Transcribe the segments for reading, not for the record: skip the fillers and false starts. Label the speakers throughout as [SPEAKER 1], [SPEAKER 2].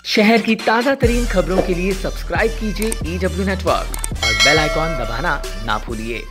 [SPEAKER 1] शहर की ताजा तरीन खबरों के लिए सब्सक्राइब कीजिए EW नेटवर्क और बेल आइकॉन दबाना ना भूलिए।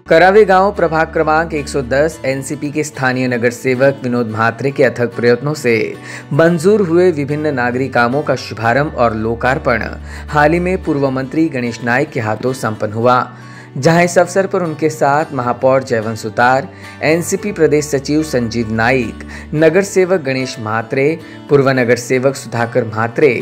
[SPEAKER 1] करावे गांव प्रभाग क्रमांक 110 एनसीपी के स्थानीय नगर सेवक विनोद म्हात्रे के अथक प्रयत्नों से मंजूर हुए विभिन्न नागरिक कामों का शुभारंभ और लोकार्पण हाल ही में पूर्व मंत्री गणेश नाइक के हाथों संपन्न हुआ, जहां इस अवसर पर उनके साथ महापौर जयवंत सुतार, एनसीपी प्रदेश सचिव संजीव नाइक, नगर सेवक गणेश म्हात्रे, पूर्व नगर सेवक सुधाकर म्हात्रे,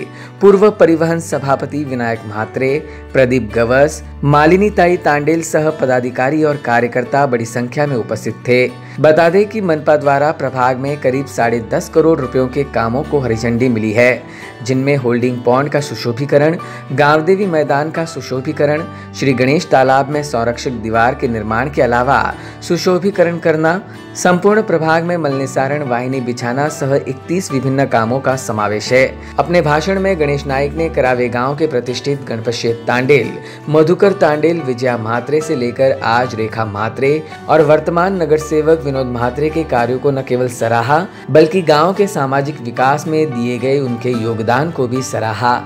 [SPEAKER 1] पूर्व परिवहन सभापति विनायक म्हात्रे, प्रदीप गवस, मालिनी ताई तांडेल सह पदाधिकारी और कार्यकर्ता बड़ी संख्या में उपस्थित थे। बता दें कि मनपा द्वारा प्रभाग में करीब 10.5 करोड़ रुपयों के कामों को हरी झंडी मिली है, जिनमें होल्डिंग पॉन्ड का सुशोभीकरण, गांव देवी मैदान का सुशोभीकरण, श्री गणेश तालाब में संरक्षक दीवार के निर्माण के अलावा सुशोभीकरण करना, संपूर्ण प्रभाग में मल निसारण वाहिनी बिछाना सह 31 विभिन्न कामों का समावेश है। अपने भाषण में गणेश नाइक ने करावे गांव के प्रतिष्ठित गणपत तांडेल, मधुकर तांडेल, विजया म्हात्रे से लेकर आज रेखा म्हात्रे और वर्तमान नगर सेवक विनोद म्हात्रे के कार्यों को न केवल सराहा बल्कि गांव के सामाजिक विकास में दिए गए उनके योगदान को भी सराहा।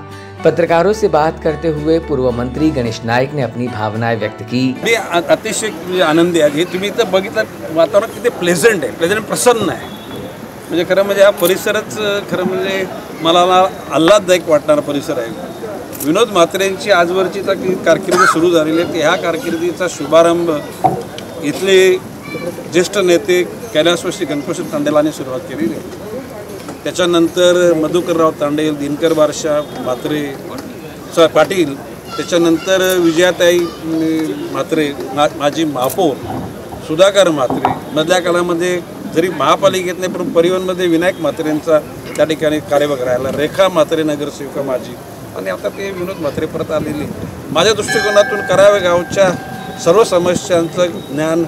[SPEAKER 1] पत्रकारों से बात करते हुए पूर्व मंत्री गणेश नाइक ने अपनी भावनाएं व्यक्त की।
[SPEAKER 2] मी अतिशय आनंदी आहे। तुम्ही इथं बघितलं वातावरण किती प्लेझंट आहे, प्लेझंट प्रसन्न आहे। म्हणजे खरं म्हणजे हा परिसरच खरं म्हणजे मला आल्हाददायक वाटणारा परिसर आहे। विनोद म्हात्रेंची आजवरची कारकीर्द सुरू झालेली आहे। ह्या कारकिर्दीचा शुभारंभ इथले ज्येष्ठ नेते कैलासवासी गणपत तांडेलांनी सुरुवात केलेली आहे। त्याच्यानंतर मधुकरराव तांडेल, दिनकर बारशा म्हात्रे पाटील, त्याच्यानंतर विजयाताई म्हात्रे, माजी महापौर सुधाकर म्हात्रे, मधल्या काळामध्ये जरी महापालिकेत नाही पण परिवहनमध्ये विनायक म्हात्रेंचा त्या ठिकाणी कार्यभाग राहिला, रेखा म्हात्रे नगरसेविका माझी, आणि आता ते विनोद म्हात्रे परत आलेले। माझ्या दृष्टिकोनातून करावे गावच्या सर्व समस्यांचं ज्ञान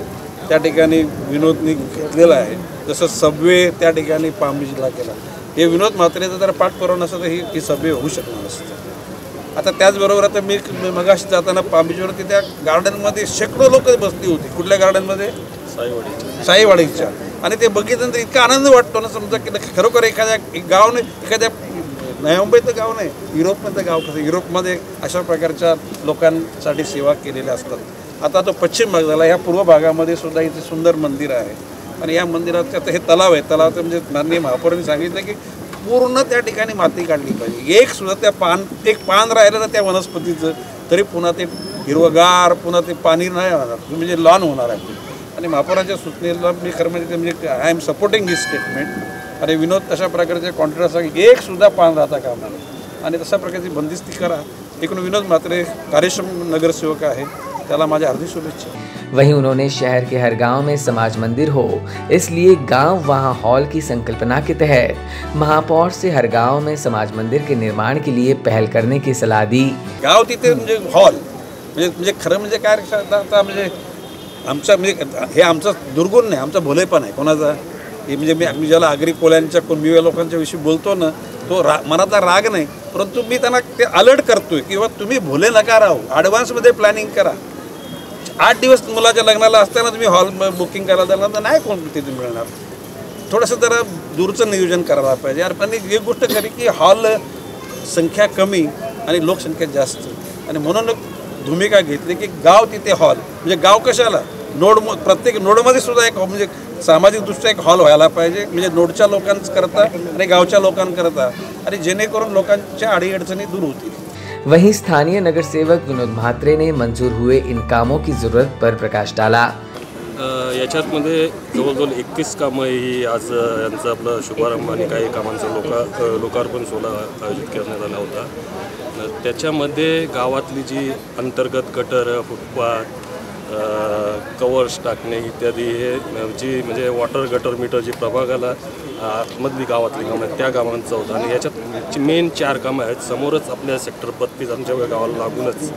[SPEAKER 2] त्या ठिकाणी विनोदनी घेतलेलं आहे। जसं सबवे त्या ठिकाणी पामबीजला केला, हे विनोद म्हात्रेचं जर पाठपुरावा नसतं तर ही सबवे होऊ शकणार नसतं। आता त्याचबरोबर आता मी मगाशी जाताना पामबीजवरती त्या गार्डनमध्ये शेकडो लोक बसली होती। कुठल्या गार्डनमध्ये? साईवाडीच्या। आणि ते बघितल्यानंतर इतका आनंद वाटतो ना, समजा की खरोखर एखाद्या गाव नाही, एखाद्या नवी मुंबईचं गाव नाही, युरोपमधलं गाव कसं, युरोपमध्ये अशा प्रकारच्या लोकांसाठी सेवा केलेल्या असतात। आता तो पश्चिम भाग झाला, ह्या पूर्व भागामध्ये सुद्धा इथे सुंदर मंदिर आहे आणि या मंदिरात आता हे तलाव आहे। तलावाचं म्हणजे माननीय महापौरांनी सांगितलं की पूर्ण त्या ठिकाणी माती काढली पाहिजे। एक सुद्धा त्या एक पान राहिलं ना त्या वनस्पतीचं तरी पुन्हा ते हिरवगार, पुन्हा ते पाणी नाही होणार, म्हणजे लॉन होणार आहे। आणि महापौरांच्या सूचनेला मी खरं म्हणजे I am supporting his statement. आणि विनोद तशा प्रकारचे कॉन्ट्रॅक्ट सांग एक सुद्धा पान राहता कामा नये आणि तशा प्रकारची बंदिस्ती करा। एकूण विनोद म्हात्रे कार्यक्षम नगरसेवक आहे, त्याला माझ्या हार्दिक शुभेच्छा।
[SPEAKER 1] वहीं उन्होंने शहर के हर गांव में समाज मंदिर हो, इसलिए गांव वहां हॉल की संकल्पना के तहत महापौर से हर गांव में समाज मंदिर के निर्माण के लिए पहल करने की सलाह दी।
[SPEAKER 2] गाव तिथे म्हणजे हॉल म्हणजे खरं म्हणजे काय आता म्हणजे आमचा म्हणजे हे आमचा दुर्गुण नाही, आमचा भोलेपण आहे कोणाचा। हे म्हणजे मी ज्याला आगरी कोल्यांच्या कुणबी लोकांच्या विषयी बोलतो ना, तो मनातला राग नाही, परंतु मी त्यांना ते अलर्ट करतोय की बाबा तुम्ही भोले नका राहू, ॲडव्हान्समध्ये प्लॅनिंग करा। 8 दिवस मुलाच्या लग्नाला असताना तुम्ही हॉल बुकिंग करायला जाणार तर नाही कोण तिथे मिळणार। थोडंसं जरा दूरचं नियोजन करायला पाहिजे यार। पण एक गोष्ट खरी की हॉल संख्या कमी आणि लोकसंख्या जास्त, आणि म्हणून भूमिका घेतली की गाव तिथे हॉल म्हणजे गाव कशाला नोड, प्रत्येक नोडमध्ये सुद्धा एक म्हणजे सामाजिकदृष्ट्या एक हॉल व्हायला पाहिजे, म्हणजे नोडच्या लोकांकरता आणि गावच्या लोकांकरता, आणि जेणेकरून लोकांच्या अडीअडचणी दूर होतील।
[SPEAKER 1] वहीं स्थानीय नगर सेवक विनोद म्हात्रे ने मंजूर हुए इन कामों की जरूरत पर प्रकाश डाला।
[SPEAKER 3] याच्यातमध्ये जवळजवळ 31 कामं ही आज यांचं आपलं शुभारंभ आणि काही कामांचं लोकार्पण सोहळा आयोजित करण्यात आला होता। त्याच्यामध्ये गावातली जी अंतर्गत गटर, फुटपाथ, कवर्स टाकणे इत्यादी हे जी म्हणजे वॉटर गटर मीटर जी प्रभागाला आतमधली गावातली कामं आहेत त्या कामांचं होतं। आणि याच्यात मेन 4 कामं आहेत। समोरच आपल्या सेक्टर 32 आमच्या गावाला लागूनच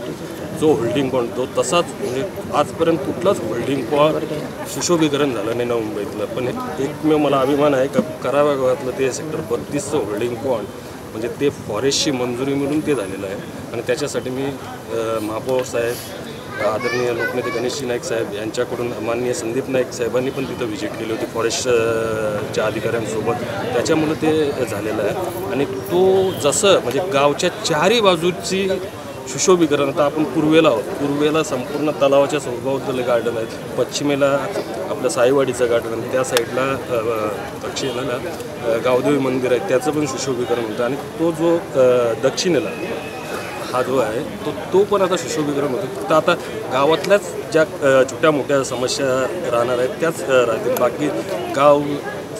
[SPEAKER 3] जो होल्डिंग पॉईंट तो तसाच म्हणजे आजपर्यंत कुठलाच होल्डिंग पॉईंट सुशोभीकरण झालं नाही मुंबईतलं, पण एकमेव मला अभिमान आहे का कराव्या गावातलं ते सेक्टर 32चं होल्डिंग पॉईंट म्हणजे ते फॉरेस्टची मंजुरी मिळून ते झालेलं आहे। आणि त्याच्यासाठी मी महापौर साहेब, आदरणीय लोकनेते गणेशजी नाईक साहेब यांच्याकडून माननीय संदीप नाईक साहेबांनी पण तिथं व्हिजिट केली होती फॉरेस्टच्या अधिकाऱ्यांसोबत, त्याच्यामुळे ते झालेलं आहे। आणि तो जसं म्हणजे गावच्या 4ही बाजूची सुशोभीकरण, आता आपण पूर्वेला आहोत, पूर्वेला संपूर्ण तलावाच्या सभोवताली गार्डन आहेत, पश्चिमेला आपलं साईवाडीचं गार्डन आहे, त्या साईडला दक्षिणेला गावदेवी मंदिर आहे त्याचं पण सुशोभीकरण होतं। आणि तो जो दक्षिणेला हा जो आहे तो पण आता सुशोभीकरण होतं। तर आता गावातल्याच ज्या छोट्या मोठ्या समस्या राहणार आहेत त्याच राहतील, बाकी गाव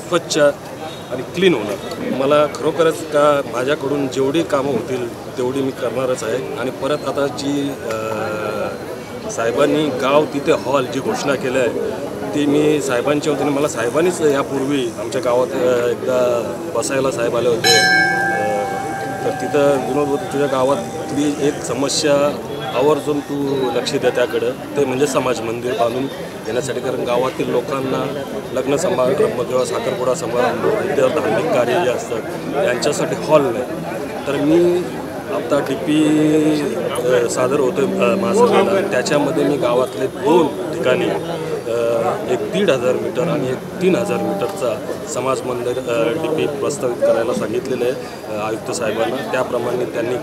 [SPEAKER 3] स्वच्छ आणि क्लीन होणार। मला खरोखरच का माझ्याकडून जेवढी कामं होतील तेवढी मी करणारच आहे। आणि परत आता जी साहेबांनी गाव तिथे हॉल जी घोषणा केली आहे ती मी साहेबांच्या वतीने, मला साहेबांनीच यापूर्वी आमच्या गावात एकदा बसायला साहेब आले होते, तर तिथं विनोद होते तुझ्या गावातली एक समस्या आवर्जून तू लक्ष द्या त्याकडं, ते म्हणजे समाज मंदिर बांधून घेण्यासाठी। कारण गावातील लोकांना लग्न समारंभ किंवा साखरपुडा समारंभ इतर धार्मिक कार्य जे असतात यांच्यासाठी हॉल नाही। तर मी आता DP सादर होतो महासभेला, त्याच्यामध्ये मी गावातले 2 ठिकाणी एक 1,500 मीटर आणि एक 3,000 मीटरचा समाज मंदिर DP प्रस्तावित करायला सांगितलेलं आहे आयुक्त साहेबांना, त्याप्रमाणे त्यांनी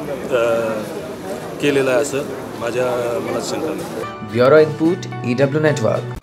[SPEAKER 3] केलेलं आहे असं माझ्या मनात शंका नाही।
[SPEAKER 1] Bureau input EW network.